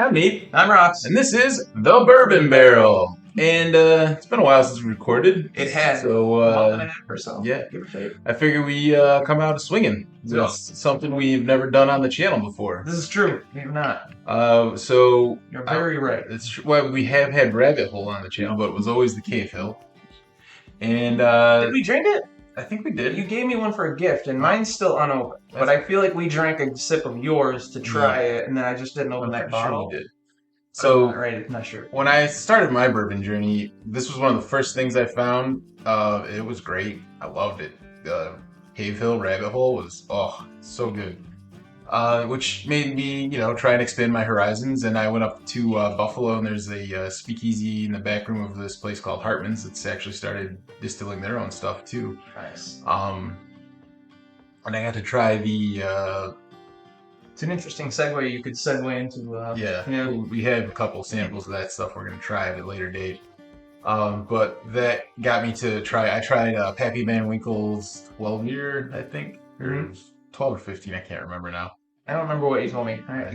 I'm Nate, I'm Ross. and this is the Bourbon Barrel. And it's been a while since we recorded. It has So, a month and a half or so. yeah. Give or take. I figure we come out swinging. Yeah. It's something we've never done on the channel before. This is true. We have not. So You're very right. Well, we have had Rabbit Hole on the channel, but it was always the Cave Hill. And Did we drink it? I think we did. You gave me one for a gift, and mine's still unopened. But I feel like we drank a sip of yours to try it, and then I just didn't open that bottle. Sure we did. So, I'm not sure. When I started my bourbon journey, this was one of the first things I found. It was great. I loved it. Cave Hill Rabbit Hole was, so good. Which made me, try and expand my horizons. And I went up to Buffalo, and there's a speakeasy in the back room of this place called Hartman's. It's actually started distilling their own stuff, too. Nice. And I got to try the... It's an interesting segue you could segue into. We have a couple samples of that stuff we're going to try at a later date. But that got me to try. I tried Pappy Van Winkles 12-year, I think, or 12 or 15. I can't remember now. I don't remember what you told me. I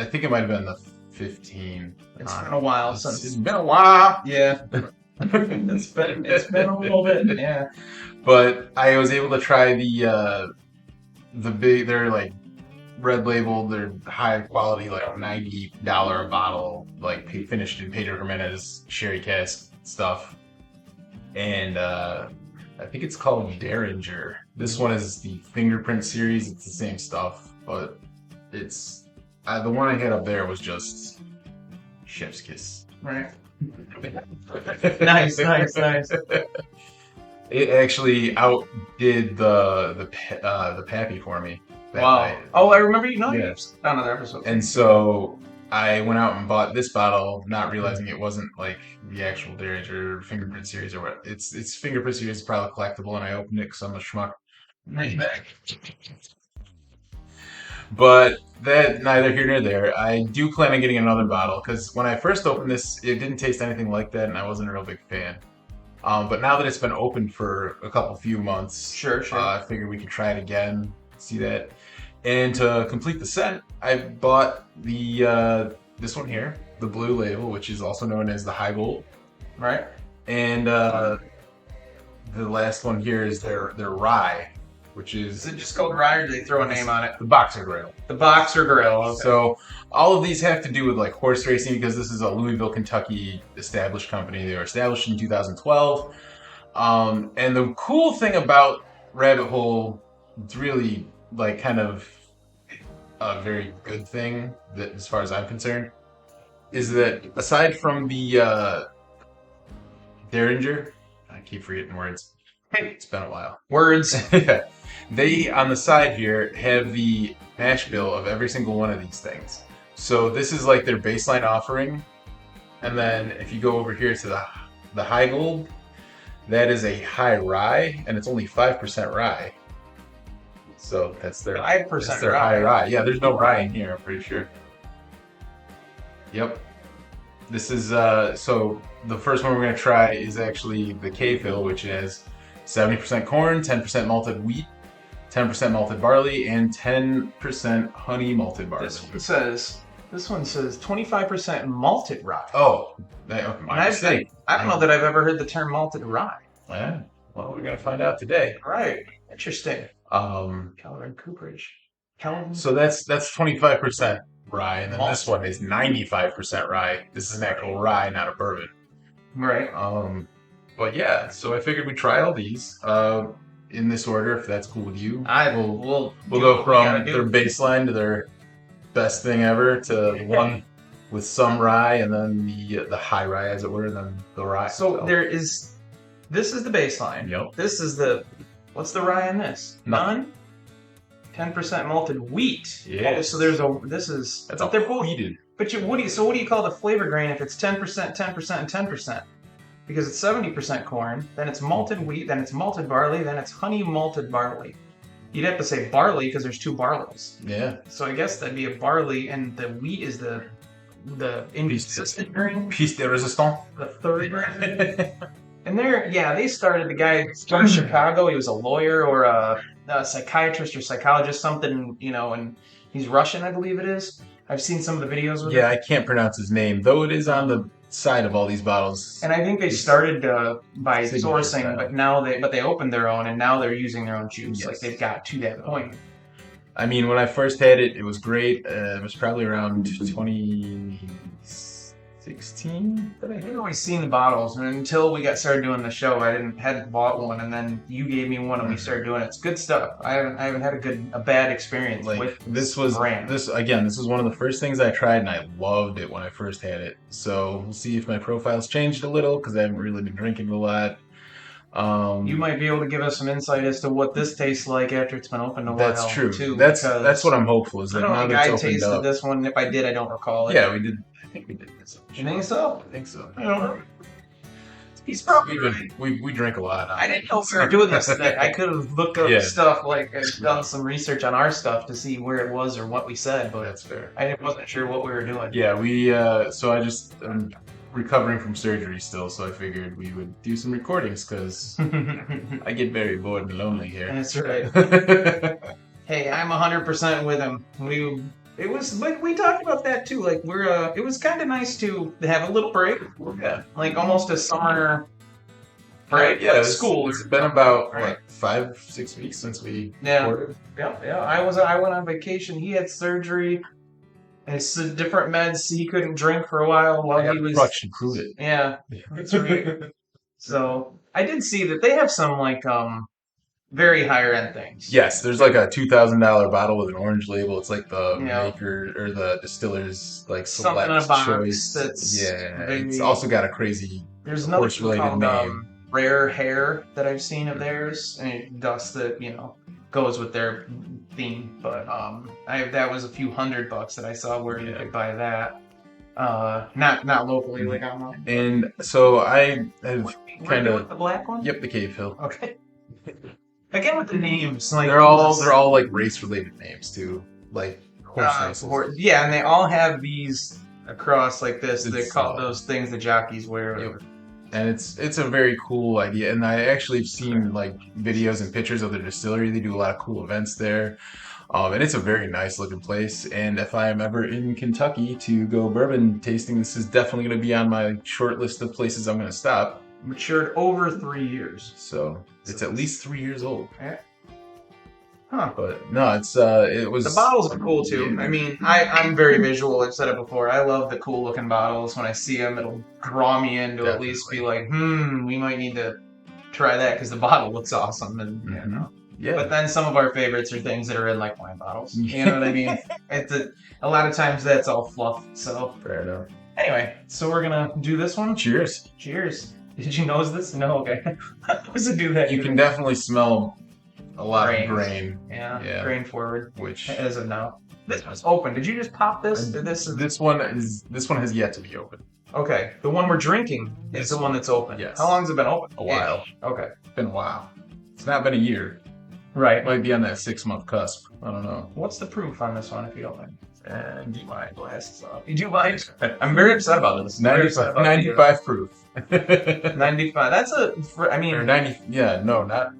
think it might have been the 15. It's been a while since. It's been a while. Yeah. it's been a little bit. Yeah. But I was able to try the big. They're like red labeled. They're high quality, like $90 a bottle, like finished in Pedro Jimenez sherry cask stuff. And I think it's called Derringer. This one is the Fingerprint series. It's the same stuff, but it's the one I had up there was just chef's kiss. Right. Nice. It actually outdid the Pappy for me. Wow. Night. Oh, I remember you know Yeah. on other episodes. And so I went out and bought this bottle, not realizing it wasn't like the actual Derringer Fingerprint series or what. It's Fingerprint series, it's probably collectible, and I opened it because I'm a schmuck. But that neither here nor there. I do plan on getting another bottle because when I first opened this, it didn't taste anything like that, and I wasn't a real big fan. But now that it's been open for a few months, Sure. I figured we could try it again, see that. And to complete the set, I bought the this one here, the blue label, which is also known as the High Gold, Right. and the last one here is their rye, which Is is it just called rye, or do they throw a name on it? the Boxer Grail. The Boxer Grill. Okay. So all of these have to do with like horse racing because this is a Louisville, Kentucky established company. They were established in 2012. And the cool thing about Rabbit Hole, it's really like kind of a very good thing that, as far as I'm concerned, is that aside from the Derringer, I keep forgetting words. It's been a while. Words. They, on the side here, have the mash bill of every single one of these things. So this is like their baseline offering. And then if you go over here to the High Gold, that is a high rye, and it's only 5% rye. So that's their 5% that's their rye. high rye. Yeah, there's no rye in here, I'm pretty sure. Yep. This is, so the first one we're going to try is actually the Cave Hill, which is 70% corn, 10% malted wheat, 10% malted barley, and 10% honey malted barley. This one says 25% malted rye. Oh, my mistake. I don't know that I've ever heard the term malted rye. Yeah. Well, we're gonna find out today. Right. Interesting. Calorie cooperage. So that's 25% rye, and then this one is 95% rye. This is an actual rye, not a bourbon. Right. But yeah, so I figured we'd try all these in this order, if that's cool with you. We'll go from their baseline to their best thing ever to one with some rye, and then the high rye, as it were, and then the rye. So this is the baseline. Yep. This is what's the rye in this? None? 10% malted wheat. Yeah. Oh, so that's all they're both wheated. But what do you call the flavor grain if it's 10%, 10%, and 10%? Because it's 70% corn, then it's malted wheat, then it's malted barley, then it's honey malted barley. You'd have to say barley because there's two barleys. Yeah. So I guess that'd be a barley, and the wheat is the inconsistent grain. Piece de resistance. The third grain. And they started, the guy from Chicago, he was a lawyer or a psychiatrist or psychologist, something, and he's Russian, I believe it is. I've seen some of the videos with Yeah, it. I can't pronounce his name, though it is on the side of all these bottles. And I think they started by Signature sourcing, style. but now they opened their own, and now they're using their own juice. Yes. Like they've got to that point. I mean, when I first had it, it was great. It was probably around 2016 that I I had had it. always seen the bottles, and until we got started doing the show, I hadn't bought one, and then you gave me one, and we started doing it. It's good stuff. I haven't had a bad experience Like with this was brand. this was one of the first things I tried, and I loved it when I first had it. So we'll see if my profile's changed a little because I haven't really been drinking a lot. You might be able to give us some insight as to what this tastes like after it's been opened a while. That's true. Too. That's because what I'm hopeful is I that don't now think that it's I opened tasted up. this one. If I did, I don't recall it. Yeah, we did. I think we did this. You think so? I think so. I don't know. He's probably right. We drink a lot. I didn't know we were doing this today. I could have looked up Yeah. stuff, like I've done some research on our stuff to see where it was or what we said, but That's fair. I wasn't sure what we were doing. Yeah, so I'm recovering from surgery still, so I figured we would do some recordings because I get very bored and lonely here. That's right. Hey, I'm 100% with him. It was like we talked about that too. Like it was kind of nice to have a little break, Yeah. like almost a summer break. Yeah, like school. It's been about Right. 5-6 weeks since we Yeah. recorded. Yeah. I went on vacation. He had surgery. And it's different meds. So he couldn't drink for a while he was. crutch to prove it. Yeah, that's right. So I did see that they have some like very higher end things. Yes, there's like a $2,000 bottle with an orange label. It's like the Yeah. maker or the distiller's like Something select in a box choice. that's very- it's also got a crazy There's another horse-related called name. Rare Hair that I've seen of theirs, and dust that goes with their theme. But that was a few $100 that I saw where you could buy that. Not locally, like online. And so I have We're kind doing of the black one. the Cave Hill. Okay. Again with the names, like They're all like race-related names too, like horse races. yeah, and they all have these across like this. They It's, call those things the jockeys wear. Yep. And it's a very cool idea. And I actually have seen like videos and pictures of their distillery. They do a lot of cool events there. And it's a very nice looking place. And if I am ever in Kentucky to go bourbon tasting, this is definitely going to be on my short list of places I'm going to stop. Matured over 3 years. So it's at least 3 years old. Huh. But no, it was. The bottles are cool too. Yeah. I mean, I'm very visual. I've said it before. I love the cool looking bottles. When I see them, it'll draw me in to at least be like, we might need to try that because the bottle looks awesome. And Yeah. But then some of our favorites are things that are in like wine bottles. You know what I mean? A lot of times that's all fluff. So Fair enough. anyway, so we're gonna do this one. Cheers. Cheers. Did you nose this? No. Okay. How does it do that? You can definitely smell a lot of grain, Yeah. Grain forward. which As of now. This one's open. Did you just pop this? Or this one has yet to be opened. Okay. The one we're drinking is the one that's open. Yes. How long has it been open? A while. Okay. It's been a while. It's not been a year. Right. It might be on that 6-month cusp. I don't know. What's the proof on this one, if you don't mind? And do my glasses off. You do mind? I'm very upset about this. 95 proof. 95. That's I mean, Or 90. Yeah, no, not.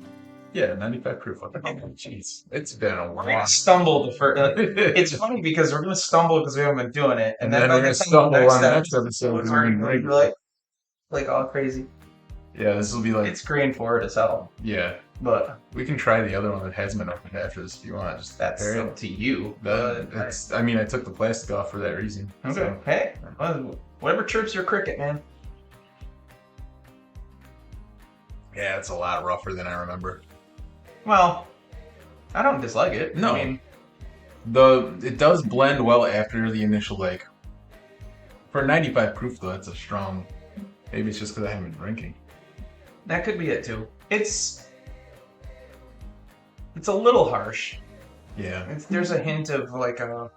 Yeah, 95 proof. Oh, jeez. It's been a we're while. gonna stumble the first. It's funny because we're gonna stumble because we haven't been doing it, And then then by we're the gonna time stumble on the next episode. it's We're already gonna gonna be like all crazy. Yeah, this will be like. It's grain forward as hell, Yeah. but We can try the other one that hasn't been opened after this if you want. Just that's compare it. up to you. I mean, I took the plastic off for that reason. Okay. So. Hey, whatever chirps your cricket, man. Yeah, it's a lot rougher than I remember. Well, I don't dislike it. No. I mean, It does blend well after the initial for 95 proof though. That's a strong. Maybe it's just because I haven't been drinking. that could be it too. It's a little harsh. Yeah. There's a hint of like a.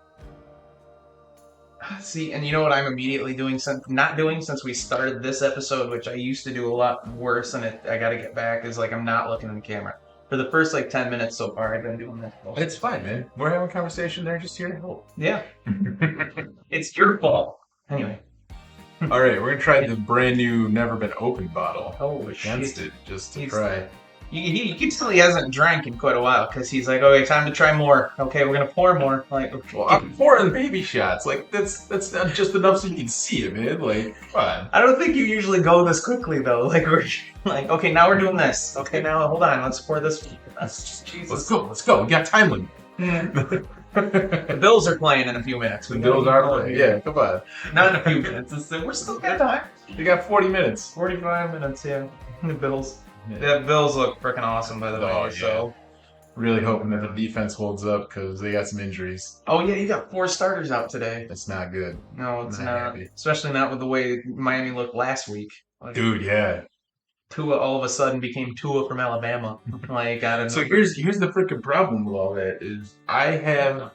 See, and you know what I'm immediately doing since we started this episode, which I used to do a lot worse, and I got to get back. Is like I'm not looking in the camera for the first 10 minutes so far. I've been doing this. It's fine, man. We're having a conversation. They're just here to help. Yeah, it's your fault. Anyway. All right, we're gonna try the brand new, never been opened bottle Oh against shit! it just to He's- try. You can tell he hasn't drank in quite a while because he's like, okay, time to try more. Okay, we're gonna pour more. Like, Well, I'm pouring baby shots. Like that's not just enough so you can see it, man. Like, come on. I don't think you usually go this quickly though. Like we're like, okay, now we're doing this. Okay, now hold on, let's pour this. Jesus. Let's go. We got time limit. The Bills are playing in a few minutes. The Bills are playing. Yeah, come on. Not in a few minutes. We're still got time. You got 40 minutes. 45 minutes, yeah. The Bills. Yeah. The Bills look freaking awesome, by the way. Oh, yeah. So, really hoping that the defense holds up because they got some injuries. oh yeah, you got 4 starters out today. That's not good. No, it's Not not. happy. Especially not with the way Miami looked last week. Like, Dude, yeah. Tua all of a sudden became Tua from Alabama. Like, I don't know. So here's the freaking problem with all that is I have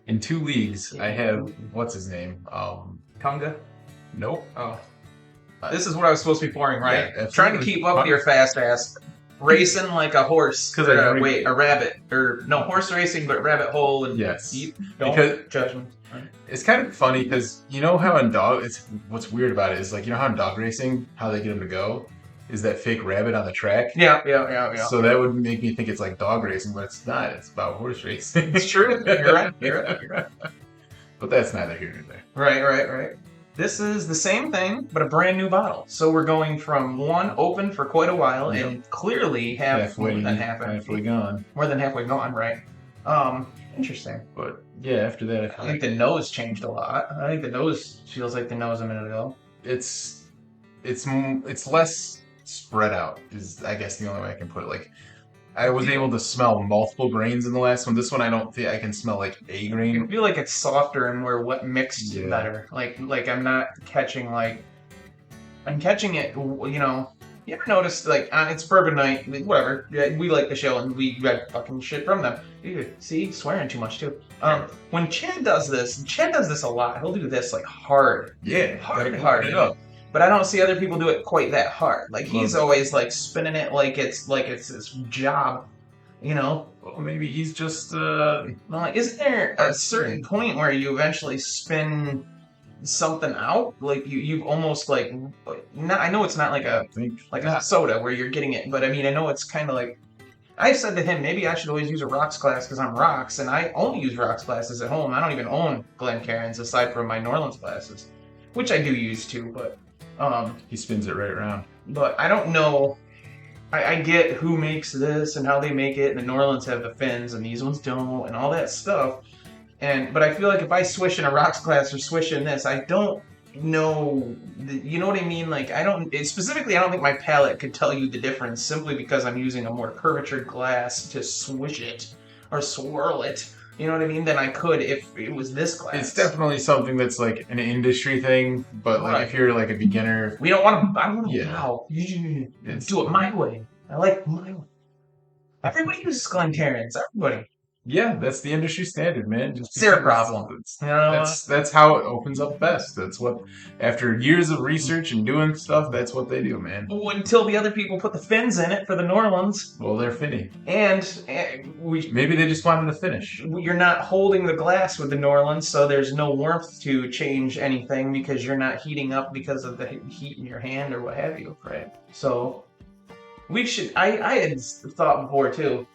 in 2 leagues I have what's his name? Conga? Nope. Oh. This is what I was supposed to be pouring, right? Yeah, Trying to keep up with your fast ass. Racing like a horse. 'Cause I drink- wait, a rabbit. Or, no, horse racing, but rabbit hole. And Yes. Don't Because- judge me. It's kind of funny because you know how in dog it's what's weird about it is like you know how in dog racing how they get them to go is that fake rabbit on the track. Yeah. So that would make me think it's like dog racing, but it's not. It's about horse racing. It's true. You're right. You're right. But that's neither here nor there. Right. This is the same thing, but a brand new bottle. So we're going from one open for quite a while Yep. and clearly more than halfway gone. More than halfway gone, right? Interesting. But yeah, after that, I I feel think like the nose changed a lot. I think the nose feels like the nose a minute ago. it's less spread out. Is I guess the only way I can put it. Like I was able to smell multiple grains in the last one. This one I don't think I can smell like a I grain. feel like it's softer and more what mixed Yeah. better. Like I'm not catching I'm catching it. You know, you ever notice like on it's bourbon night, whatever. Yeah, we like the show and we got fucking shit from them. Dude, see, swearing too much too. When Chad does this a lot. He'll do this like hard. Yeah, Hard. gotta it up. But I don't see other people do it quite that hard. Like he's Well- always like spinning it like it's his job, you know. Well, maybe he's just Like, isn't there a certain point where you eventually spin something out? Like you've almost like not. I know it's not like I think a soda where you're getting it, but I mean I know it's kind of like. I said to him, maybe I should always use a rocks glass because I'm rocks, and I only use rocks glasses at home. I don't even own Glencairns aside from my New Orleans glasses, which I do use too, but. he spins it right around. But I don't know. I get who makes this and how they make it, and the New Orleans have the fins, and these ones don't, and all that stuff. But I feel like if I swish in a rocks glass or swish in this, I don't know. You know what I mean? Like I don't think my palate could tell you the difference simply because I'm using a more curvatured glass to swish it or swirl it. You know what I mean? Than I could if it was this glass. It's definitely something that's like an industry thing, but like Right. if you're like a beginner, We don't want to. I don't know Yeah. how. It's- Do it my way. I like my way. Everybody uses Glencairns. Everybody. yeah, that's the industry standard, man. Just It's their because problem. it's- You know? That's how it opens up best. That's what after years of research and doing stuff, that's what they do, man. Until the other people put the fins in it for the New Orleans, Well, they're finny. and Maybe they just wanted to finish. you're not holding the glass with the New Orleans, so there's no warmth to change anything because you're not heating up because of the heat in your hand or what have you. Right. So we should. I had thought before too.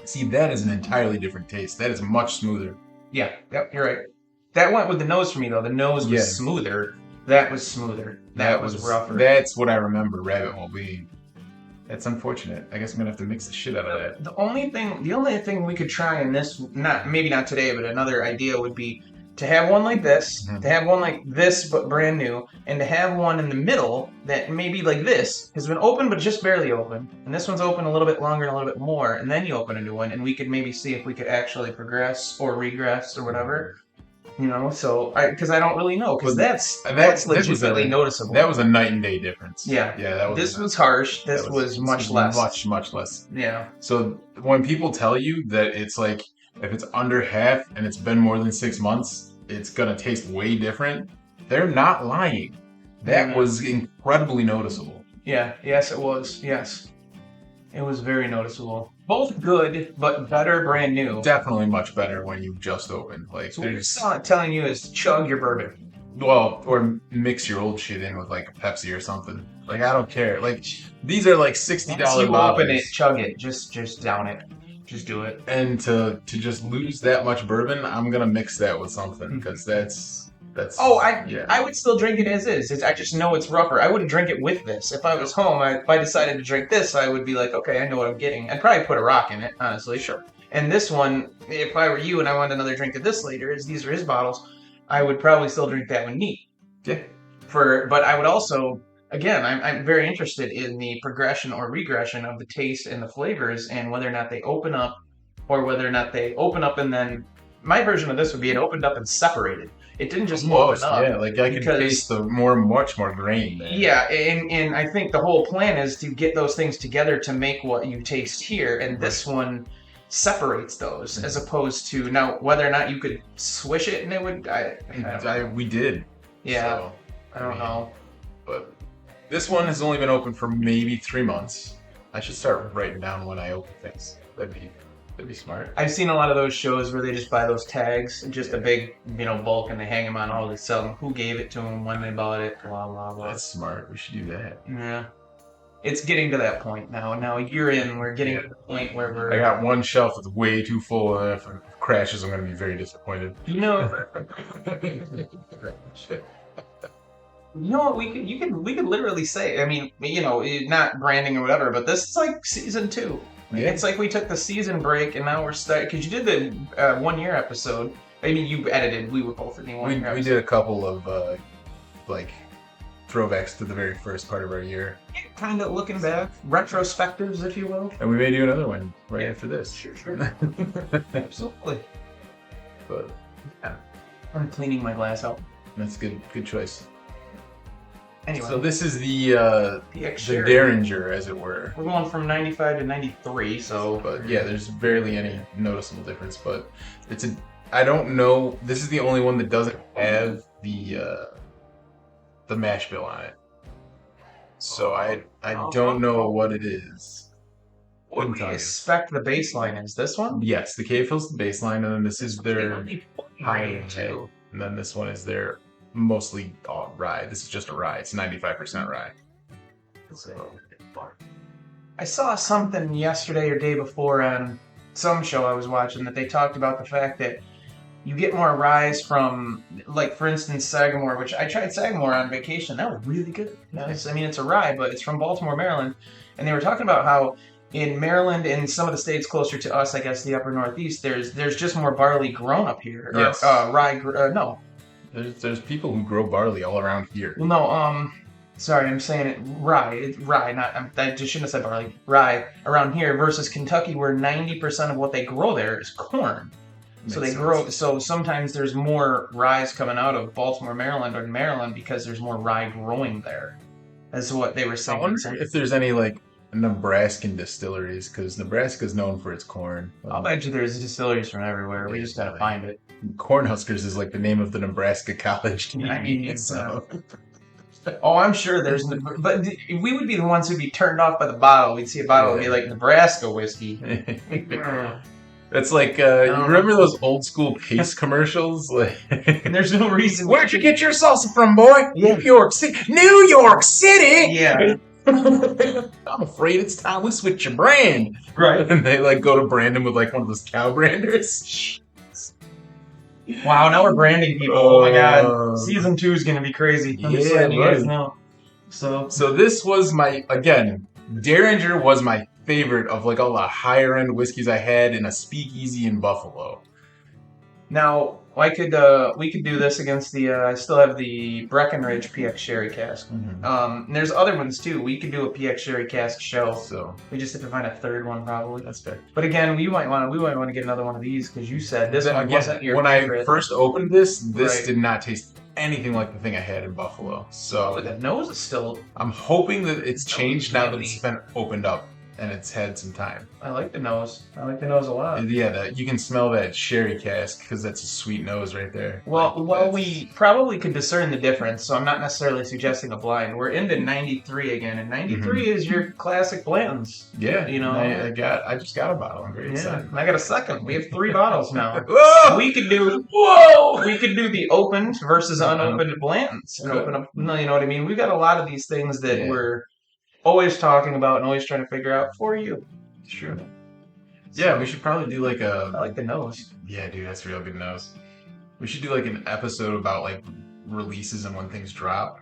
See, that is an entirely different taste. That is much smoother. Yeah, yep, you're right. That went with the nose for me though. The nose was Yeah. smoother. That was smoother. That was rougher. That's what I remember rabbit hole being. That's unfortunate. I guess I'm gonna have to mix the shit out of that. The only thing we could try in this, maybe not today, but another idea would be to have one like this, Mhm. to have one like this but brand new, and to have one in the middle that maybe like this has been open but just barely open, and this one's open a little bit longer and a little bit more, and then you open a new one, and we could maybe see if we could actually progress or regress or whatever. You know, so because I don't really know, because Well, that's this was legitimately noticeable. That was a night and day difference. Yeah. Yeah, that was. This was harsh. This that was much less. Much less. Yeah. So when people tell you that it's like if it's under half and it's been more than 6 months, it's gonna taste way different. They're not lying. That Mhm. was incredibly noticeable. Yeah, yes, it was. Yes. It was very noticeable. Both good, but better brand new. Definitely much better when you just opened. Like So what there's I'm telling you is chug your bourbon. Well, or mix your old shit in with like a Pepsi or something. Like I don't care. Like these are like $60 Once you bottles. open it, chug it. Just down it. Just do it. And to just lose that much bourbon, I'm gonna mix that with something because that's. Oh, I would still drink it as is. I just know it's rougher. I wouldn't drink it with this. If I was home, if I decided to drink this, I would be like, okay, I know what I'm getting. I'd probably put a rock in it, honestly. Sure. And this one, if I were you and I wanted another drink of this later, as these are his bottles, I would probably still drink that one neat. Yeah. But I would also, again, I'm very interested in the progression or regression of the taste and the flavors and whether or not they open up or whether or not they open up and then my version of this would be it opened up and separated. It didn't just open up. Yeah, like I could taste the much more grain there. Yeah, and I think the whole plan is to get those things together to make what you taste here, and this one separates those as opposed to now whether or not you could swish it and it would. We did. Yeah, so, I don't know. But this one has only been open for maybe 3 months. I should start writing down when I open things. That'd be smart. I've seen a lot of those shows where they just buy those tags, just a big, bulk, and they hang them on all to sell them. Who gave it to them, when they bought it, blah, blah, blah. That's smart. We should do that. Yeah. It's getting to that point now. Now, a year in, we're getting to the point where we're... I got one shelf that's way too full, and if it crashes, I'm going to be very disappointed. You know what? We could literally say, I mean, not branding or whatever, but this is like season 2. Yeah. It's like we took the season break and now we're starting, because you did the 1 year episode. I mean, you edited, we were both in the 1 year episode. We did a couple of, throwbacks to the very first part of our year. Yeah, kind of looking back, retrospectives, if you will. And we may do another one after this. Sure. Absolutely. But, yeah. I'm cleaning my glass out. That's good choice. Anyway. So this is the Derringer, as it were. We're going from 95 to 93, so... But yeah, there's barely any noticeable difference, but I don't know, this is the only one that doesn't have the mash bill on it. So I don't know what it is. What do you expect the baseline is? This one? Yes, the cave fill's the baseline, and then this is their high-end too. And then this one is their mostly rye. This is just a rye. It's 95% rye. So. I saw something yesterday or day before on some show I was watching that they talked about the fact that you get more ryes from, like, for instance, Sagamore, which I tried Sagamore on vacation. That was really good. Nice. I mean, it's a rye, but it's from Baltimore, Maryland. And they were talking about how in Maryland and some of the states closer to us, I guess the upper Northeast, there's just more barley grown up here. Yes. Rye, no. There's people who grow barley all around here. Well, no, sorry, I'm saying it rye. It's rye, I just shouldn't have said barley. Rye around here versus Kentucky, where 90% of what they grow there is corn. So they grow. So sometimes there's more rye coming out of Baltimore, Maryland, or Maryland because there's more rye growing there. That's what they were saying. I wonder if there's any Nebraskan distilleries, because Nebraska's known for its corn. I'll bet you there's distilleries from everywhere. We just gotta find it. Cornhuskers is like the name of the Nebraska college team. I mean, so. Oh, I'm sure there's, but we would be the ones who'd be turned off by the bottle. We'd see a bottle and be like Nebraska whiskey. That's like, you remember those old school Pace commercials? And there's no reason. Where'd you get your salsa from, boy? Yeah. New York City. New York City! Yeah. I'm afraid it's time we switch your brand. Right. And they go to brand them with one of those cow branders. Wow, now we're branding people. Oh my god. Season 2 is going to be crazy. I'm just letting you guys know. So this was Derringer was my favorite of all the higher end whiskeys I had in a speakeasy in Buffalo. Now, we could do this against the, I still have the Breckenridge PX Sherry cask. Mm-hmm. There's other ones too. We could do a PX Sherry cask show. So we just have to find a third one probably. That's fair. But again, we might want to get another one of these because you said this one wasn't your favorite. I first opened this did not taste anything like the thing I had in Buffalo. So but the nose is still. I'm hoping that it's changed now that it's been opened up. and it's had some time. I like the nose. I like the nose a lot. Yeah, you can smell that sherry cask because that's a sweet nose right there. Well, we probably could discern the difference, so I'm not necessarily suggesting a blind. We're into 93 again, and 93 is your classic Blanton's. Yeah, you know. I just got a bottle. I'm very excited. I got a second. We have 3 bottles now. Whoa! We could do the opened versus unopened Blanton's and open up. No, you know what I mean. We've got a lot of these things that we're always talking about and always trying to figure out for you. Sure. Yeah, we should probably do like a. I like the nose. Yeah, dude, that's a real good nose. We should do like an episode about like releases and when things drop.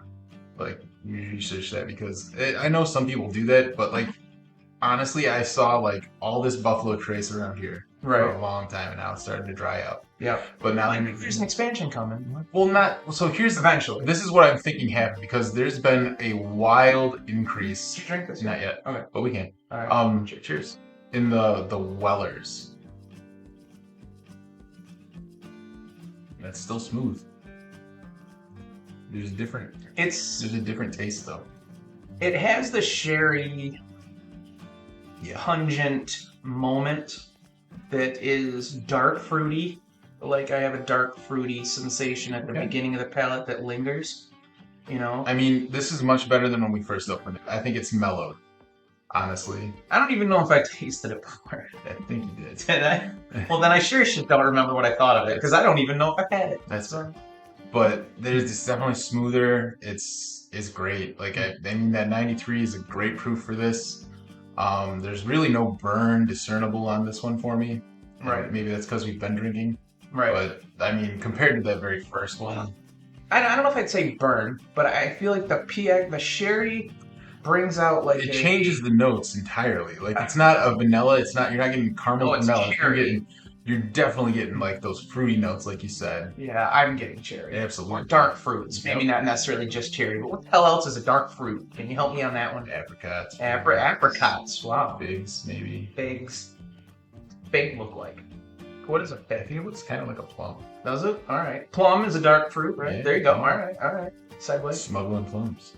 Like research that because I know some people do that, but like honestly, I saw like all this Buffalo Trace around here for a long time, and now it's starting to dry up. Yeah, but now there's an expansion coming. Well, not so. Here's eventually. This is what I'm thinking happened because there's been a wild increase. Did you drink this? Not yet. Okay, but we can. All right. Cheers. In the Wellers. That's still smooth. There's a different taste though. It has the sherry pungent moment that is dark fruity. Like I have a dark fruity sensation at the beginning of the palate that lingers. You know? I mean, this is much better than when we first opened it. I think it's mellowed. Honestly. I don't even know if I tasted it before. I think you did. Did I? Well, then I sure don't remember what I thought of it, because I don't even know if I had it. That's fine. But it's definitely smoother. It's great. Like, I mean, that 93 is a great proof for this. There's really no burn discernible on this one for me. Right. Maybe that's because we've been drinking. Right. But, I mean, compared to that very first one. I don't know if I'd say burn, but I feel like the sherry brings out like it changes the notes entirely. Like it's not a vanilla. You're not getting caramel vanilla. You're definitely getting like those fruity notes, like you said. Yeah, I'm getting cherry. Absolutely. Or dark fruits. Maybe not necessarily just cherry, but what the hell else is a dark fruit? Can you help me on that one? Apricots. Apricots. Wow. Figs, maybe. Figs. Fig look like. What is a fig? I think it looks kind of like a plum. Does it? All right. Plum is a dark fruit, right? Yeah. There you go. All right. Sideways. Smuggling plums.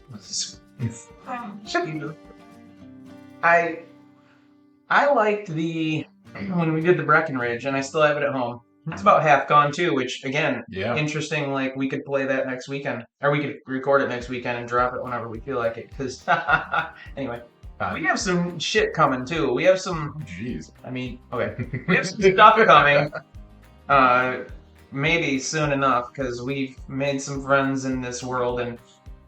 I liked when we did the Breckenridge, and I still have it at home. It's about half gone too, which again, interesting. Like we could play that next weekend, or we could record it next weekend and drop it whenever we feel like it. Because anyway, we have some shit coming too. We have some. Jeez. I mean, okay, we have some stuff coming. Maybe soon enough, because we've made some friends in this world, and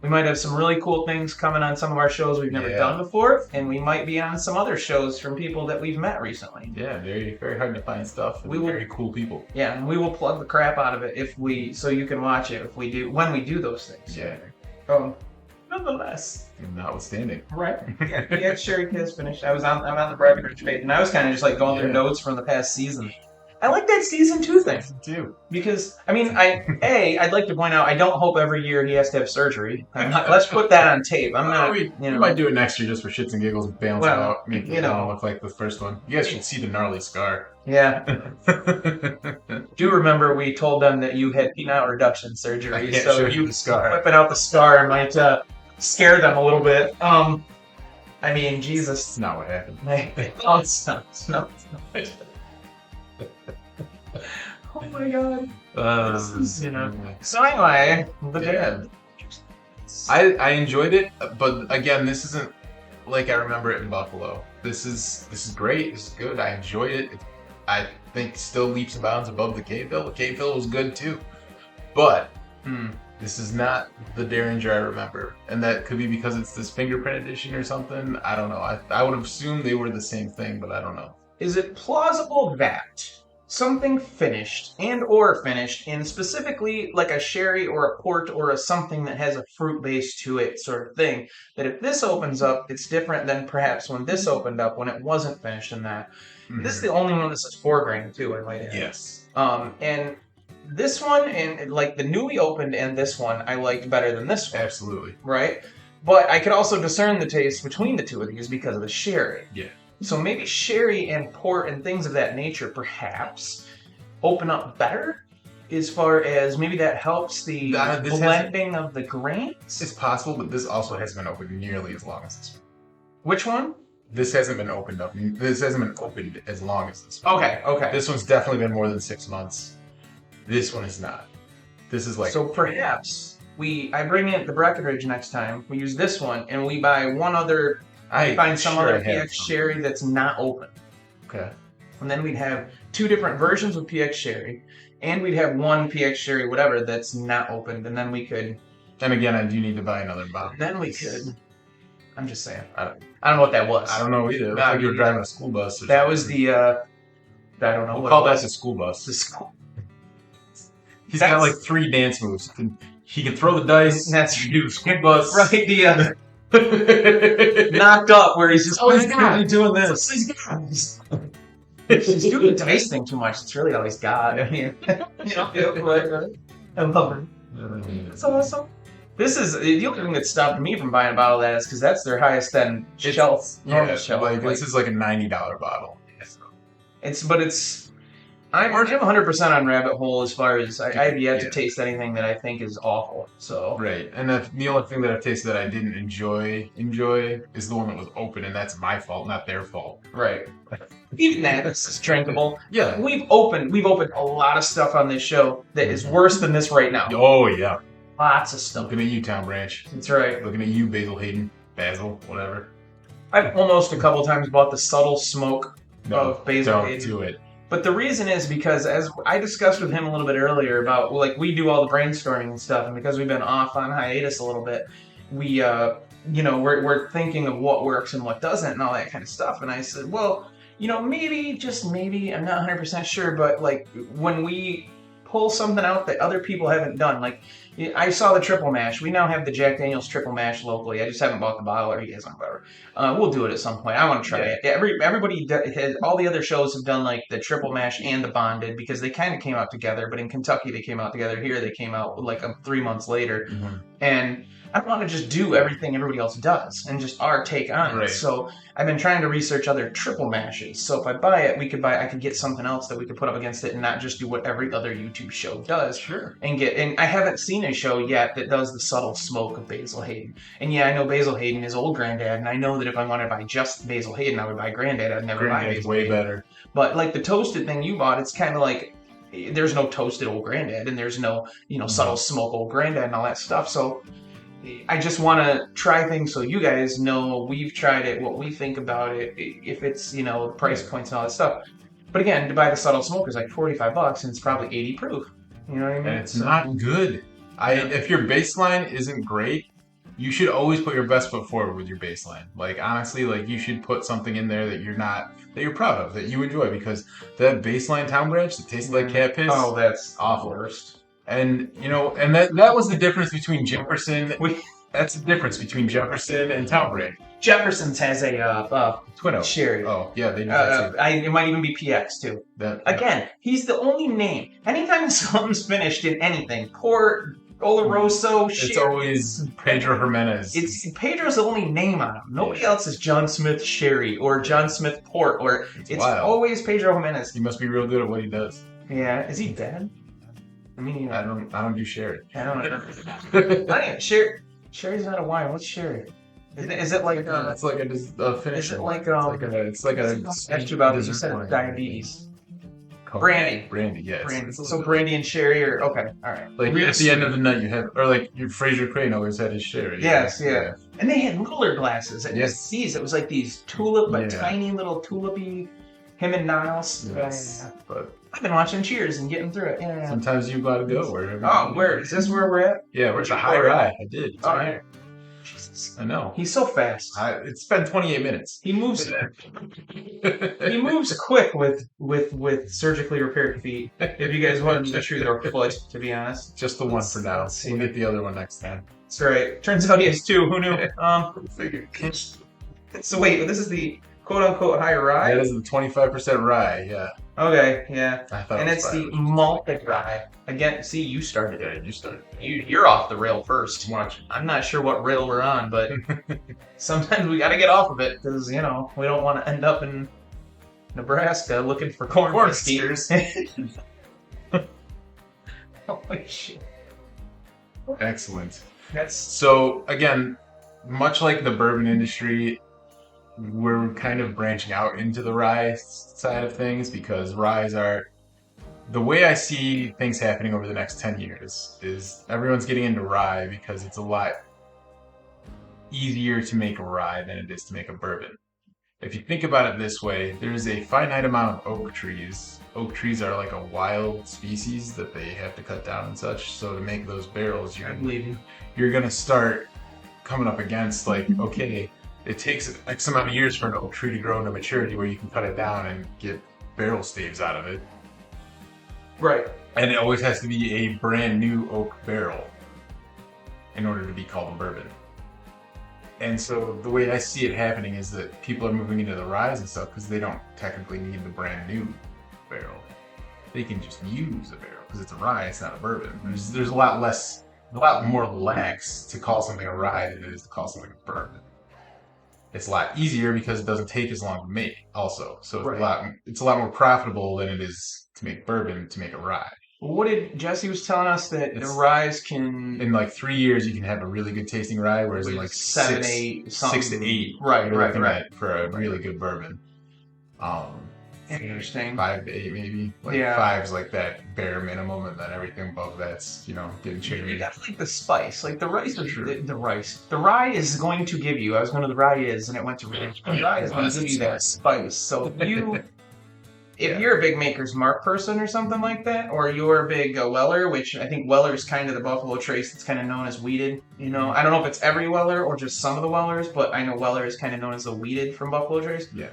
we might have some really cool things coming on some of our shows we've never done before, and we might be on some other shows from people that we've met recently. Yeah, very, very hard to find stuff. Very cool people. Yeah, and we will plug the crap out of it so you can watch it when we do those things. Yeah. Nonetheless. Notwithstanding. Right. Yeah, Sherry Kiss finished. I'm on the Breckenridge page, and I was kind of just like going through notes from the past season. I like that season 2 thing. Too. Because, I mean, I'd like to point out, I don't hope every year he has to have surgery. Let's put that on tape. We might do it next year just for shits and giggles and balance it out. Make it look like the first one. You guys should see the gnarly scar. Yeah. Do remember we told them that you had penile reduction surgery, so you whipping out the scar might scare them a little bit. I mean, Jesus. That's not what happened. No, it's not. Oh my god. So anyway, I enjoyed it, but again, this isn't like I remember it in Buffalo. This is great. This is good. I enjoyed it. I think still leaps and bounds above the Caveville. The Caveville was good too, but this is not the Derringer I remember, and that could be because it's this fingerprint edition or something. I don't know. I would have assumed they were the same thing, but I don't know. Is it plausible that something finished in specifically like a sherry or a port or a something that has a fruit base to it sort of thing, that if this opens up, it's different than perhaps when this opened up when it wasn't finished in that? This is the only one that says 4 grain too, I might add. Yes. And this one and like the newly opened and this one I liked better than this one. Absolutely. Right? But I could also discern the taste between the two of these because of the sherry. Yeah. So maybe sherry and port and things of that nature perhaps open up better as far as maybe that helps the blending of the grains? It's possible, but this also hasn't been open nearly as long as this one. Which one? This hasn't been opened up. This hasn't been opened as long as this one. Okay. This one's definitely been more than 6 months. This one is not. This is like... So perhaps I bring in the Breckenridge next time. We use this one, and we buy one other... I find some other PX Sherry that's not open. Okay. And then we'd have 2 different versions of PX Sherry, and we'd have one PX Sherry, whatever, that's not opened, and then we could... And again, I do need to buy another bottle. Then we could... I'm just saying. I don't know what that was. I don't know either. Like you were driving a school bus. Or that something. was the... I don't know we'll what call that the school bus. The school... He's got like 3 dance moves. He can throw the dice. That's he can do the school bus. Right, the... knocked up where he's just doing this. He's doing the dice thing too much. It's really all he's got. I mean, I love it. It's awesome. This is the only thing that stopped me from buying a bottle of that is because that's their highest end shelf. Normal shelf. Like this is like a $90 bottle. I'm 100% on rabbit hole as far as I have yet to taste anything that I think is awful. So right, and the only thing that I've tasted that I didn't enjoy is the one that was open, and that's my fault, not their fault. Right. Even that is drinkable. Yeah. We've opened a lot of stuff on this show that is worse than this right now. Oh yeah. Lots of stuff. Looking at you, Tom Branch. That's right. Looking at you, Basil, whatever. I've almost a couple times bought the subtle smoke of Basil Hayden. Don't do it. But the reason is because, as I discussed with him a little bit earlier about, like, we do all the brainstorming and stuff, and because we've been off on hiatus a little bit, we, we're thinking of what works and what doesn't and all that kind of stuff. And I said, well, maybe, just maybe, I'm not 100% sure, but, like, when we pull something out that other people haven't done, like, I saw the triple mash. We now have the Jack Daniel's triple mash locally. I just haven't bought the bottle, or you guys don't, whatever. We'll do it at some point. I want to try it. Everybody has, all the other shows have done like the triple mash and the bonded because they kind of came out together. But in Kentucky they came out together. Here they came out like 3 months later. Mm-hmm. And I don't want to just do everything everybody else does and just our take on it. So I've been trying to research other triple mashes. So if I buy it, I could get something else that we could put up against it and not just do what every other YouTube show does. Sure. And I haven't seen a show yet that does the subtle smoke of Basil Hayden. And yeah, I know Basil Hayden is old Granddad, and I know that if I wanted to buy just Basil Hayden, I would buy Granddad. I'd never buy Basil way Hayden. Better. But like the toasted thing you bought, it's kind of like there's no toasted old Granddad, and there's no subtle smoke old Granddad and all that stuff. So I just want to try things so you guys know we've tried it, what we think about it, if it's, price points and all that stuff. But again, to buy the subtle smoke is like $45 and it's probably 80 proof. You know what I mean? And it's not good. If your baseline isn't great, you should always put your best foot forward with your baseline. Like honestly, like you should put something in there that you're proud of, that you enjoy, because that baseline Town Branch that tasted like cat piss. Oh, that's awful. Worst. And that was the difference between Jefferson. That's the difference between Jefferson and Town Branch. Jefferson's has a Twin Oak Sherry. Oh yeah, they do that too. It might even be PX too. Again, he's the only name. Anytime something's finished in anything, port, Oloroso, Sherry, it's always Pedro Jimenez. Pedro's the only name on him. Nobody else is John Smith Sherry or John Smith Port, or it's always Pedro Jimenez. He must be real good at what he does. Yeah, is he dead? I mean, I don't do sherry. I don't know. Sherry's not a wine. What's sherry? Is it like it's like a finish? Is it like it's like a asked you about this? You said diabetes. Brandy, yes. Brandy. So brandy and sherry are okay. All right. Like at the end of the night, you have, or like your Fraser Crane always had his sherry. Yes, yeah. And they had littler glasses. And it was like these tiny little tulipy. Him and Niles. Yes. But I've been watching Cheers and getting through it. Yeah. Sometimes you gotta go wherever. Oh, where is this? Where we're at? Yeah, we're at the high rye. I did. It's all right. Jesus, I know. He's so fast. It's been 28 minutes. He moves. He moves quick with surgically repaired feet. If you guys want to shoot their foot, to be honest. Just the one for now. We'll get the other one next time. That's right. Turns out he has 2. Who knew? So wait, this is the quote-unquote high rye? That is the 25% rye, yeah. Okay, yeah. And it's the malted rye. Again, see, you started it. Yeah, you started. You're off the rail first. Watch. I'm not sure what rail we're on, but sometimes we got to get off of it because, we don't want to end up in Nebraska looking for corn steers. Holy shit. Excellent. That's so, again, much like the bourbon industry, we're kind of branching out into the rye side of things because ryes are the way I see things happening over the next 10 years is everyone's getting into rye because it's a lot easier to make a rye than it is to make a bourbon. If you think about it this way, there's a finite amount of oak trees. Oak trees are like a wild species that they have to cut down and such. So to make those barrels, you're gonna start coming up against like, okay, it takes X amount of years for an oak tree to grow into maturity where you can cut it down and get barrel staves out of it. Right. And it always has to be a brand new oak barrel in order to be called a bourbon. And so the way I see it happening is that people are moving into the ryes and stuff because they don't technically need the brand new barrel. They can just use a barrel because it's a rye, it's not a bourbon. There's a lot more lax to call something a rye than it is to call something a bourbon. It's a lot easier because it doesn't take as long to make also. So it's a lot more profitable than it is to make bourbon to make a rye. What did Jesse was telling us that the ryes can in like 3 years you can have a really good tasting rye, whereas in like 7, 8, something. 6 to 8, right. for a really good bourbon. Interesting. 5 to 8 maybe. Like 5 is like that bare minimum, and then everything above that's getting cherry. You got like the spice, like the rice. The rye is going to give you. I was going to the rye is, and it went to the rye is going to give you that spice. So if you're a big Maker's Mark person or something like that, or you're a big Weller, which I think Weller is kind of the Buffalo Trace that's kind of known as wheated. I don't know if it's every Weller or just some of the Wellers, but I know Weller is kind of known as the wheated from Buffalo Trace. Yeah.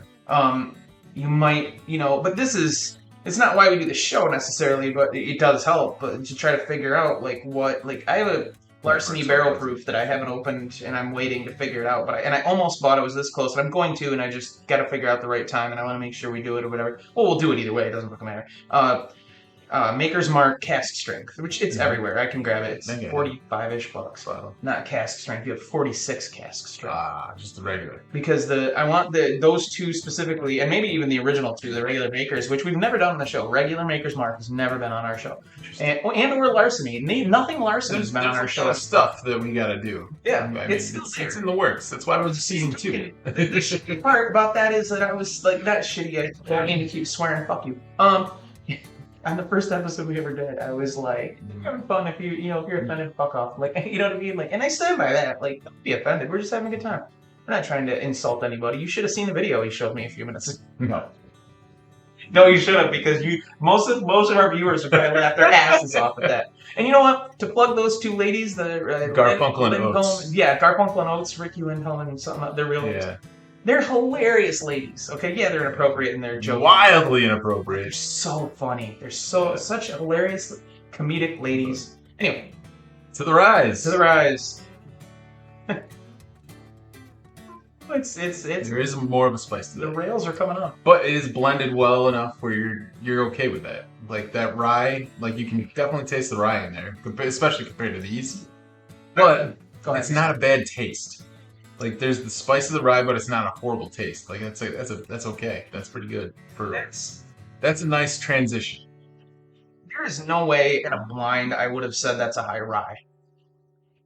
You might, but it's not why we do the show necessarily, but it does help. But to try to figure out I have a Larceny barrel proof that I haven't opened and I'm waiting to figure it out. I almost bought it was this close, and I'm going to, and I just got to figure out the right time, and I want to make sure we do it or whatever. Well, we'll do it either way. It doesn't fucking matter. Maker's Mark cask strength, which it's everywhere. I can grab it. It's $45-ish. Wow. Not cask strength. You have 46 cask strength. Just the regular. Because I want those two specifically, and maybe even the original two, the regular Makers, which we've never done on the show. Regular Maker's Mark has never been on our show, and or Larceny. Nothing Larceny's been on our show. There's stuff that we gotta do. Yeah, it's in the works. That's why it was season 2. The shitty part about that is that I was like that shitty. I don't need to keep swearing. Fuck you. On the first episode we ever did, I was like, having fun. If you're offended, fuck off. Like, you know what I mean? Like, and I stand by that. Like, don't be offended. We're just having a good time. We're not trying to insult anybody. You should have seen the video he showed me a few minutes ago. No, you should have, because most of our viewers would probably laugh their asses off at that. And you know what? To plug those two ladies, the Garfunkel and Oates. Yeah, Garfunkel and Oates, Ricky Lindholm and something. They're real. Yeah. They're hilarious ladies. Okay, yeah, they're inappropriate in their jokes. Wildly inappropriate. They're so funny. They're such hilarious comedic ladies. Anyway, to the rise. There is more of a spice to that. The rails are coming up, but it is blended well enough where you're okay with that. Like that rye, like you can definitely taste the rye in there, especially compared to these. But it's not a bad taste. Like there's the spice of the rye, but it's not a horrible taste. Like that's okay. That's pretty good. That's a nice transition. There is no way in a blind I would have said that's a high rye.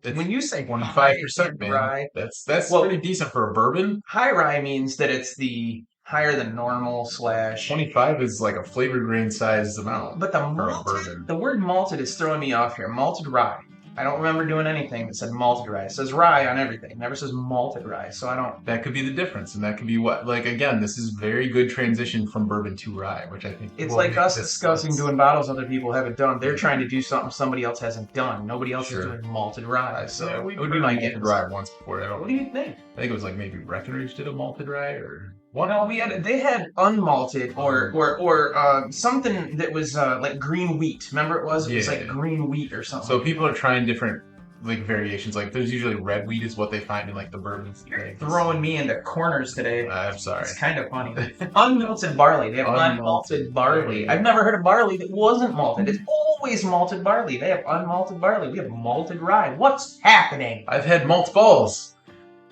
When you say 25%, man, rye, that's pretty decent for a bourbon. High rye means that it's the higher than normal / 25 is like a flavor grain size amount. But the word malted is throwing me off here. Malted rye. I don't remember doing anything that said malted rye. It says rye on everything. It never says malted rye. So I don't. That could be the difference, and that could be what. Like again, this is very good transition from bourbon to rye, which I think it's like us discussing doing bottles other people haven't done. They're trying to do something somebody else hasn't done. Nobody else is doing malted rye. So it would be like malted rye once before. What do you think? I think it was like maybe Breckenridge did a malted rye or. What? No, they had unmalted or something that was like green wheat. Remember it was like green wheat or something. So people are trying different like variations. Like there's usually red wheat is what they find in like the bourbons. You're throwing me into corners today. I'm sorry. It's kind of funny. Unmalted barley. They have unmalted barley. I've never heard of barley that wasn't malted. It's always malted barley. They have unmalted barley. We have malted rye. What's happening? I've had malt balls.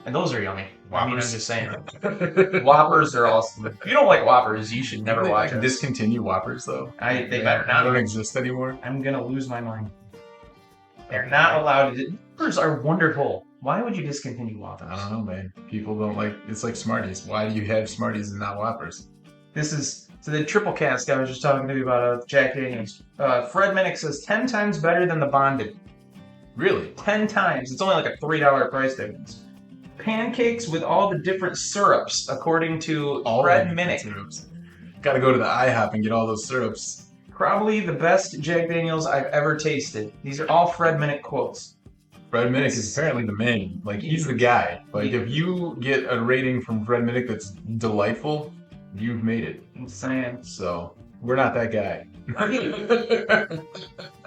And those are yummy. Whoppers. I mean, I'm just saying. Whoppers are awesome. If you don't like Whoppers, you should never watch it. Discontinue Whoppers, though. They better not. They don't exist anymore. I'm going to lose my mind. They're not allowed to. Whoppers are wonderful. Why would you discontinue Whoppers? I don't know, man. People don't like. It's like Smarties. Why do you have Smarties and not Whoppers? This is so the triple cask I was just talking to you about Jack Daniels. Fred Minnick says 10 times better than the Bonded. Really? 10 times. It's only like a $3 price difference. Pancakes with all the different syrups, according to Fred Minnick. Got to go to the IHOP and get all those syrups. Probably the best Jack Daniels I've ever tasted. These are all Fred Minnick quotes. Fred Minnick is apparently the man. Like, he's the guy. Like, if you get a rating from Fred Minnick that's delightful, you've made it. Insane. So, we're not that guy.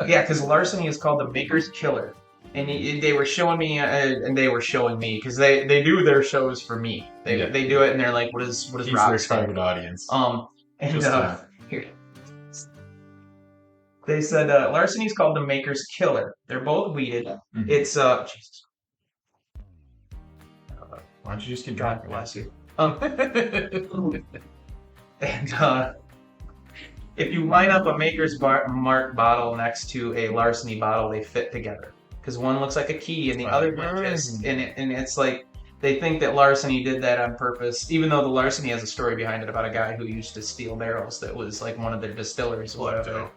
Yeah, because larceny is called the Maker's Killer. And they were showing me, because they do their shows for me. They do it, and they're like, what is He's Rob their saying? target audience. Here. They said larceny is called the Maker's Killer. They're both weeded. Mm-hmm. It's Jesus. Why don't you just get God drunk? bless you. And if you line up a Maker's Mark bottle next to a larceny bottle, they fit together. Because one looks like a key and the other one just, and it's like they think that larceny did that on purpose, even though the larceny has a story behind it about a guy who used to steal barrels that was like one of their distillers or whatever.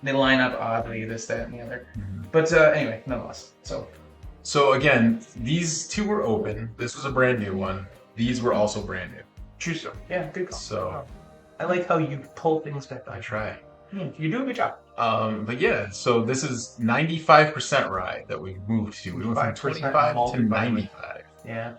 They line up oddly, this, that, and the other. Mm-hmm. But anyway, nonetheless. So again, these two were open. This was a brand new one. These were also brand new. True story. Yeah, good call. So I like how you pull things back. I try. You do a good job. But yeah, so this is 95% rye that we moved to. We went from 25 to 95. Yeah.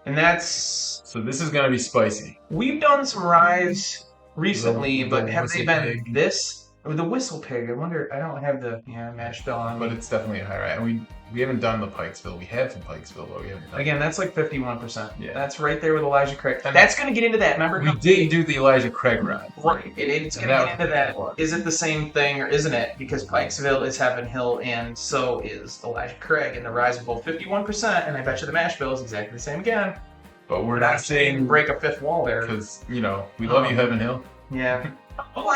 And that's... So this is going to be spicy. We've done some ryes recently, but have they been this? Or the Whistle Pig. I wonder, I don't have the mash bill on. But it's definitely a high rye. And we haven't done the Pikesville. We have some Pikesville, but we haven't done Again, that's like 51%. Yeah. That's right there with Elijah Craig. That's going to get into that. Remember? We did do the Elijah Craig rye. Right. It's going to get into that. Is it the same thing or isn't it? Because Pikesville is Heaven Hill and so is Elijah Craig. And the ryes are both 51%. And I bet you the mash bill is exactly the same again. But we're not saying break a fifth wall there. Because, we love you, Heaven Hill. Yeah. Oh,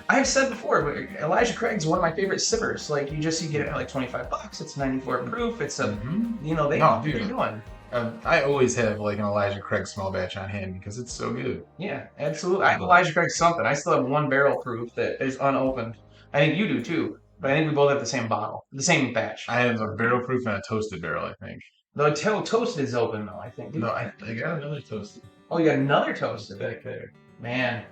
I've said before, Elijah Craig's one of my favorite sippers. Like, you get it for like $25. It's 94 proof. It's a, they know what they're doing. I always have like an Elijah Craig small batch on hand because it's so good. Yeah, absolutely. I have Elijah Craig something. I still have one barrel proof that is unopened. I think you do too. But I think we both have the same bottle, the same batch. I have a barrel proof and a toasted barrel, I think. The toasted is open though, I think. No, I got another toasted. Oh, you got another toasted back there. Man.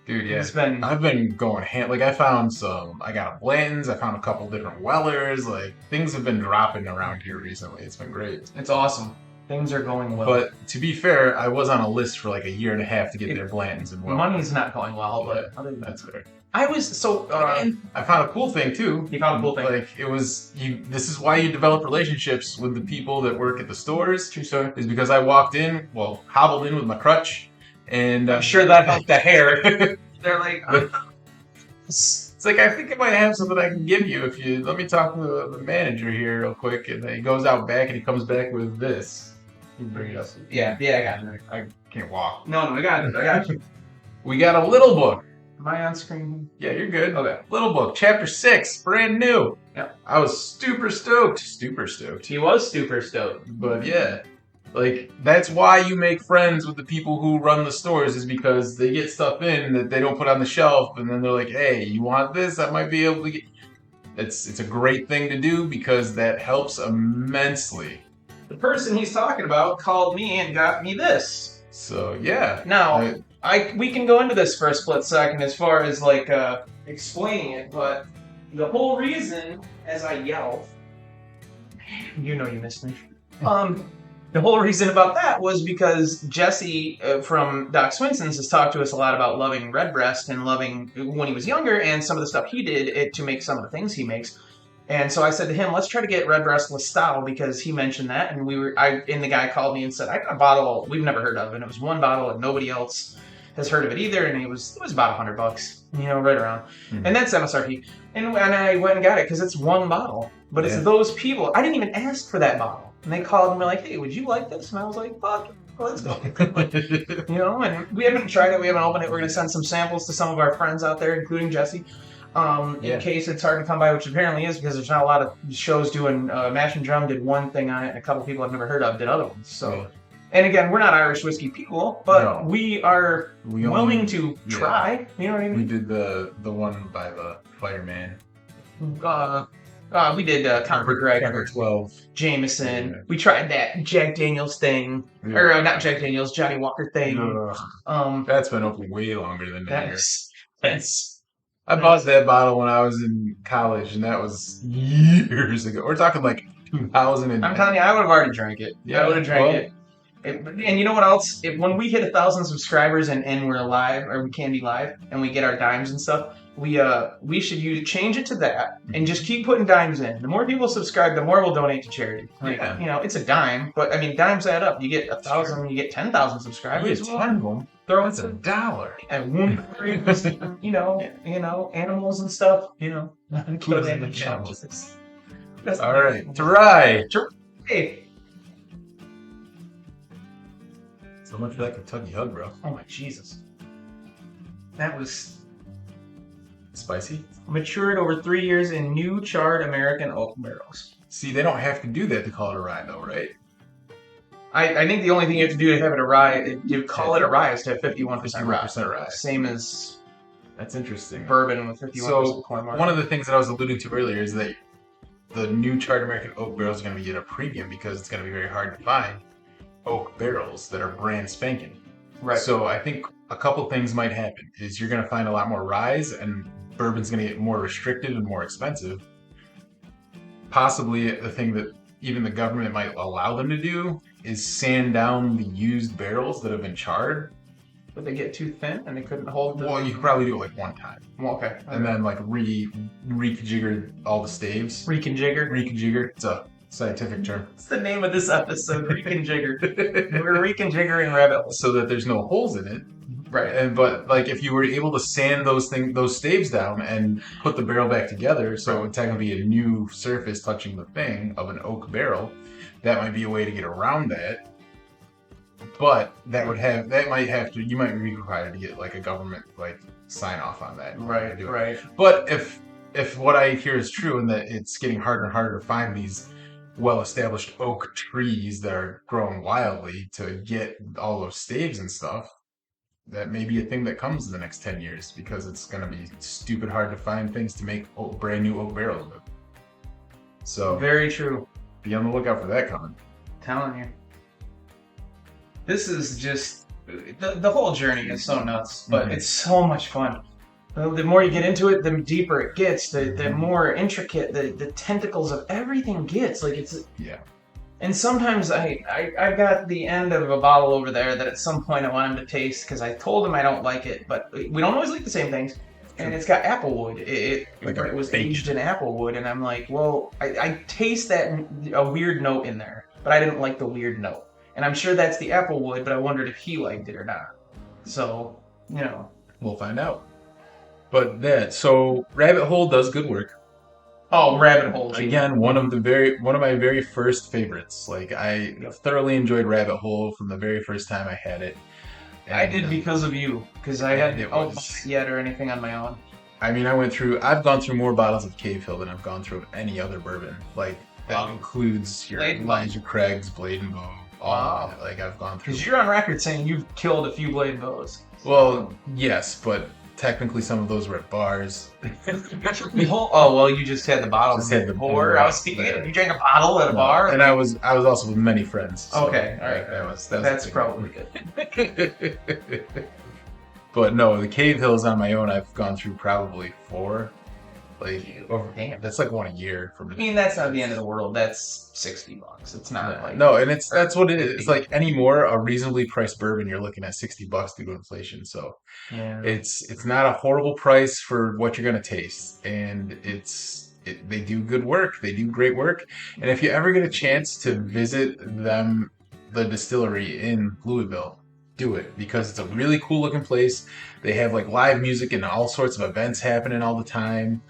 Dude, yeah. I've been going ham. Like, I got a Blanton's, I found a couple different Wellers. Like, things have been dropping around here recently. It's been great. It's awesome. Things are going well. But to be fair, I was on a list for like a year and a half to get their Blanton's and Wellers. Money's not going well, but other than that's fair. I found a cool thing too. You found a cool thing. Like, this is why you develop relationships with the people that work at the stores. True story. Is because I hobbled in with my crutch. And I'm sure that helped the hair. They're like, it's like, I think I might have something I can give you if you let me talk to the manager here real quick. And then he goes out back and he comes back with this. You bring it up. Yeah, I got it. I can't walk. No, I got it. I got you. We got a little book. Am I on screen? Yeah, you're good. Okay. Little book, chapter 6, brand new. Yeah. I was super stoked. Super stoked. He was super stoked. But yeah. Like, that's why you make friends with the people who run the stores, is because they get stuff in that they don't put on the shelf, and then they're like, hey, you want this? I might be able to get... It's a great thing to do because that helps immensely. The person he's talking about called me and got me this. So, yeah. Now, we can go into this for a split second as far as, like, explaining it, but the whole reason, as I yell, you know you missed me. The whole reason about that was because Jesse from Doc Swinson's has talked to us a lot about loving Redbreast and loving when he was younger and some of the stuff he did to make some of the things he makes. And so I said to him, let's try to get Redbreast Lestal because he mentioned that. And the guy called me and said, I got a bottle we've never heard of. And it was one bottle and nobody else has heard of it either. And it was about $100, right around. Mm-hmm. And that's MSRP. And I went and got it because it's one bottle. But it's those people. I didn't even ask for that bottle. And they called and were like, hey, would you like this? And I was like, fuck, let's go. And we haven't tried it. We haven't opened it. We're going to send some samples to some of our friends out there, including Jesse. in case it's hard to come by, which apparently is because there's not a lot of shows doing. Mash and Drum did one thing on it, and a couple people I've never heard of did other ones. So, and again, we're not Irish whiskey people, but we are willing to try. You know what I mean? We did the one by the fireman. We did Conor McGregor, 12, Jameson. Yeah. We tried that Jack Daniels thing, or not Jack Daniels, Johnny Walker thing. That's been open way longer than that. That's. I bought that bottle when I was in college, and that was years ago. We're talking like 2000. I'm telling you, I would have already drank it. Yeah, I would have drank it. And you know what else? When we hit 1,000 subscribers and we're live, or we can be live, and we get our dimes and stuff, we should change it to that and just keep putting dimes in. The more people subscribe, the more we'll donate to charity. Like, you know, it's a dime, but I mean, dimes add up. You get 1,000, you get 10,000 subscribers. You get 10 of them. Throw it $1. And one, you know, animals and stuff. You know, put in the animals. All right, try. Hey. So much for that Kentucky hug, bro. Oh my Jesus. That was spicy. Matured over 3 years in new charred American oak barrels. See, they don't have to do that to call it a rye, though, right? I think the only thing you have to do to have it a rye, you call it a rye, is to have 51% rye. Same as that's interesting. Bourbon with 51% corn mark. One of the things that I was alluding to earlier is that the new charred American oak barrels are going to be at a premium because it's going to be very hard to find oak barrels that are brand spanking. Right. So I think a couple things might happen. Is you're going to find a lot more ryes, and bourbon's going to get more restricted and more expensive. Possibly the thing that even the government might allow them to do is sand down the used barrels that have been charred. But they get too thin and they couldn't hold them? Well, you could probably do it like one time. Well, okay. And then like reconfigure all the staves. Reconfigure? Reconfigure. It's a scientific term. It's the name of this episode, Reconfigure. We're reconfiguring rabbit holes. So that there's no holes in it. Right. But like if you were able to sand those staves down and put the barrel back together, so it would technically be a new surface touching the thing of an oak barrel, that might be a way to get around that. But you might be required to get like a government like sign off on that. Right. Right. But if what I hear is true and that it's getting harder and harder to find these well-established oak trees that are growing wildly to get all those staves and stuff, that may be a thing that comes in the next 10 years because it's going to be stupid hard to find things to make brand new oak barrels with. So very true. Be on the lookout for that coming. Telling you. This is just the whole journey is so nuts, but it's so much fun. The more you get into it, the deeper it gets. The more intricate the tentacles of everything gets. Like it's And sometimes I've got the end of a bottle over there that at some point I want him to taste because I told him I don't like it, but we don't always like the same things. And it's got applewood. It was aged in applewood, and I'm like, well, I taste a weird note in there, but I didn't like the weird note. And I'm sure that's the applewood, but I wondered if he liked it or not. So, you know. We'll find out. But so Rabbit Hole does good work. Oh, Rabbit Hole. Again, one of my very first favorites. Like I thoroughly enjoyed Rabbit Hole from the very first time I had it. And I did because of you, because I hadn't buy it yet or anything on my own. I mean, I've gone through more bottles of Cave Hill than I've gone through of any other bourbon. Like that includes your Elijah Craig's Blade and Bow. Wow. Like I've gone through. Because you're on record saying you've killed a few Blade and Bows. Well, yes, but technically some of those were at bars. Oh well, you just had the bottle. Just had the pour. I was thinking you drank a bottle at a bar. And I was also with many friends. So okay, all right. That's probably good. But no, the Cave Hills on my own, I've gone through probably 4. Damn. That's like one a year for me. I mean, that's not the end of the world. That's $60. It's not like no, and that's what it is. It's like anymore a reasonably priced bourbon, you're looking at $60 due to inflation. So it's not a horrible price for what you're gonna taste, and they do good work. They do great work, and if you ever get a chance to visit them, the distillery in Louisville, do it because it's a really cool looking place. They have like live music and all sorts of events happening all the time.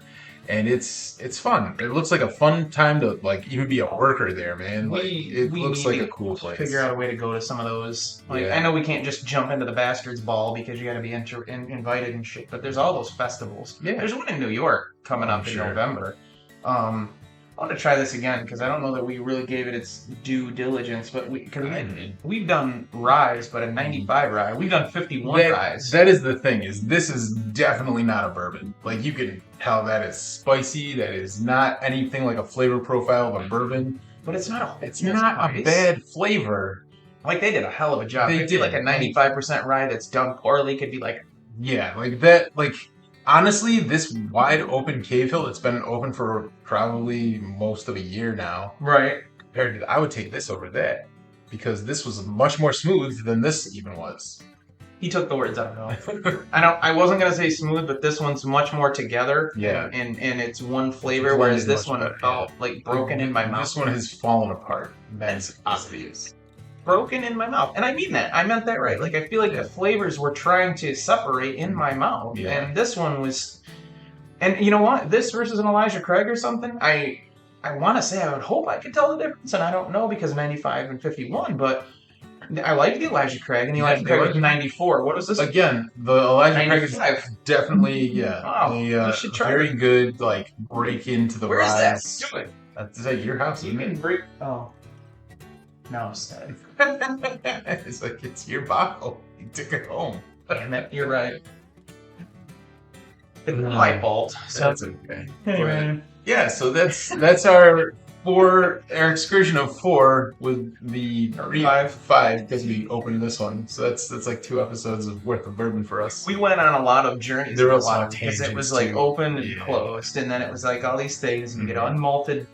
and it's fun. It looks like a fun time to like even be a worker there, man. Like it We looks need like to a cool place. figure out a way to go to some of those. Like Yeah. I know we can't just jump into the Bastards Ball because you got to be invited and shit. But there's all those festivals. Yeah. There's one in New York coming I'm up in sure. November. I want to try this again because I don't know that we really gave it its due diligence. But we've done Rise, but a 95 Rye. We've done 51 Rise. That is the thing. This is definitely not a bourbon. Like you can tell that is spicy. That is not anything like a flavor profile of a bourbon. But it's not a. It's not a bad flavor. Like they did a hell of a job. They did like a 95% Rye that's done poorly could be like. Yeah, like that. Like honestly, this wide open cave hill. It's been open for probably most of a year now. Right. Compared to, I would take this over that because this was much more smooth than this even was. He took the words out of my mouth. I wasn't gonna say smooth, but this one's much more together. Yeah. And it's one flavor, whereas this one felt like broken in my mouth. This one has fallen apart. That's obvious. Broken in my mouth, and I mean that. I meant that right. Like I feel like the flavors were trying to separate in my mouth, and this one was. And you know what? This versus an Elijah Craig or something. I want to say I would hope I could tell the difference, and I don't know because 95 and 51, but. I like the Elijah Craig, and the Elijah Craig was 94. What was this? Again, the Elijah 95. Craig is definitely, you should try very good, like, break into the Where rise. is that? Do it. That's at your house, You isn't can it? break. Oh. No, Steve. It's like, it's your bottle. You took it home. Damn it, you're right. It's my fault. So That's okay. anyway. Yeah, so that's our excursion of 4 with the five because we opened this one. So that's like 2 episodes of worth of bourbon for us. We went on a lot of journeys. There were with a lot of because it was tangents, like too. open and closed, and then it was like all these things. You get unmalted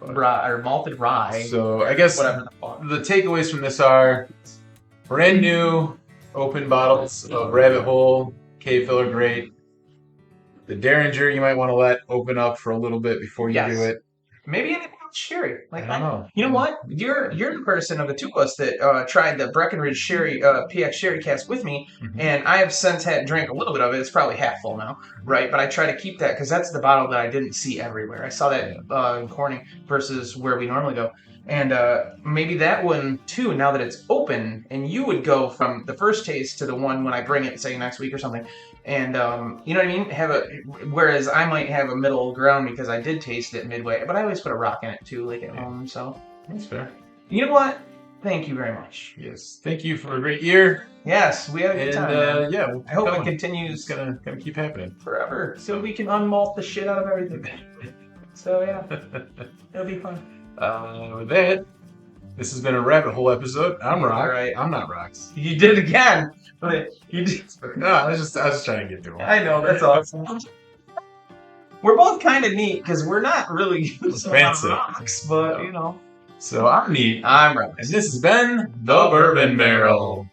rye or malted rye. So I guess whatever the fuck. the takeaways from this are brand new open bottles of Rabbit Hole, Cave Filler Great. The Derringer you might want to let open up for a little bit before you do it. Maybe anything else sherry. Like I don't know. You know what? You're the person of the two of us that tried the Breckenridge Sherry PX Sherry Cask with me, and I have since drank a little bit of it. It's probably half full now, right? But I try to keep that because that's the bottle that I didn't see everywhere. I saw that in Corning versus where we normally go. And maybe that one too, now that it's open, and you would go from the first taste to the one when I bring it, say next week or something. And you know what I mean? Whereas I might have a middle ground because I did taste it midway, but I always put a rock in it too, like at home. So That's fair. you know what? Thank you very much. Yes. Thank you for a great year. Yes, we had a good time. Man. Yeah, we'll I hope going. it continues It's gonna keep happening forever, so we can unmalt the shit out of everything. So yeah, it'll be fun. With that, this has been a Rabbit Hole episode. I'm Rock. Right. I'm not Rocks. You did it again, but you did. No, I was just trying to get through. I know, that's awesome. We're both kind of neat because we're not really Fancy. rocks, but you know. So I'm neat. I'm Rock. And this has been The Bourbon Barrel.